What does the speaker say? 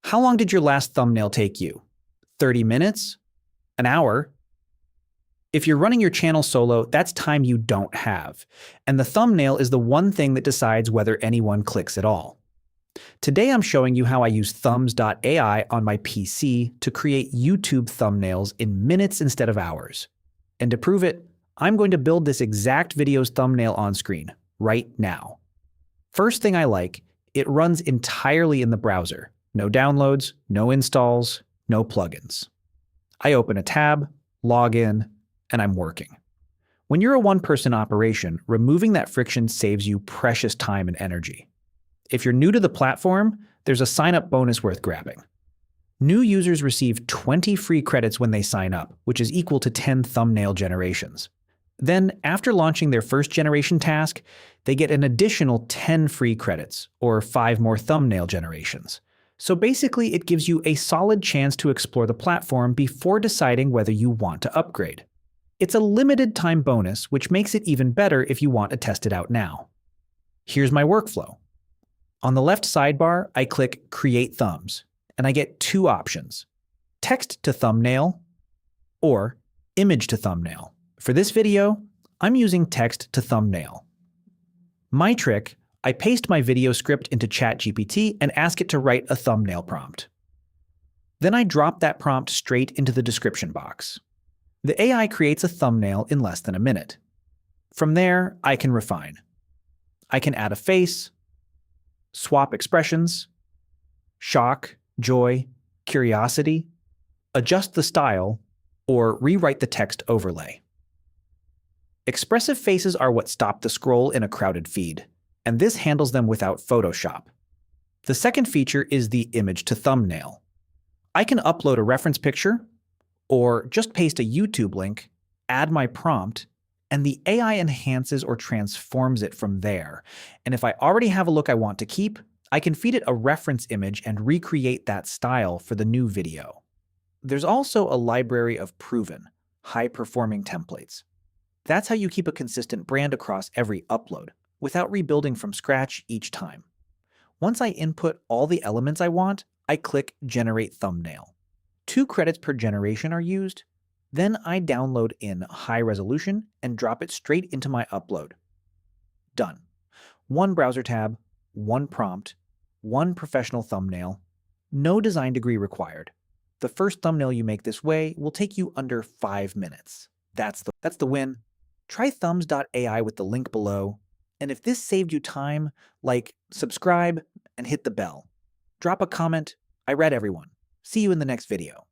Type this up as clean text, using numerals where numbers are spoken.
How long did your last thumbnail take you? 30 minutes? An hour? If you're running your channel solo, that's time you don't have. And the thumbnail is the one thing that decides whether anyone clicks at all. Today I'm showing you how I use Thumbs.ai on my PC to create YouTube thumbnails in minutes instead of hours. And to prove it, I'm going to build this exact video's thumbnail on screen, right now. First thing I like, it runs entirely in the browser. No downloads, no installs, no plugins. I open a tab, log in, and I'm working. When you're a one-person operation, removing that friction saves you precious time and energy. If you're new to the platform, there's a sign-up bonus worth grabbing. New users receive 20 free credits when they sign up, which is equal to 10 thumbnail generations. Then, after launching their first generation task, they get an additional 10 free credits, or 5 more thumbnail generations. So basically, it gives you a solid chance to explore the platform before deciding whether you want to upgrade. It's a limited time bonus, which makes it even better if you want to test it out now. Here's my workflow. On the left sidebar, I click Create Thumbs, and I get two options: Text to Thumbnail or Image to Thumbnail. For this video, I'm using Text to Thumbnail. My trick: I paste my video script into ChatGPT and ask it to write a thumbnail prompt. Then I drop that prompt straight into the description box. The AI creates a thumbnail in less than a minute. From there, I can refine. I can add a face, swap expressions, shock, joy, curiosity, adjust the style, or rewrite the text overlay. Expressive faces are what stop the scroll in a crowded feed, and this handles them without Photoshop. The second feature is the image to thumbnail. I can upload a reference picture, or just paste a YouTube link, add my prompt, and the AI enhances or transforms it from there. And if I already have a look I want to keep, I can feed it a reference image and recreate that style for the new video. There's also a library of proven, high-performing templates. That's how you keep a consistent brand across every upload, without rebuilding from scratch each time. Once I input all the elements I want, I click Generate Thumbnail. 2 credits per generation are used. Then I download in high resolution and drop it straight into my upload. Done. 1 browser tab, 1 prompt, 1 professional thumbnail, no design degree required. The first thumbnail you make this way will take you under 5 minutes. That's the win. Try Thumbs.ai with the link below. And if this saved you time, like, subscribe, and hit the bell. Drop a comment. I read everyone. See you in the next video.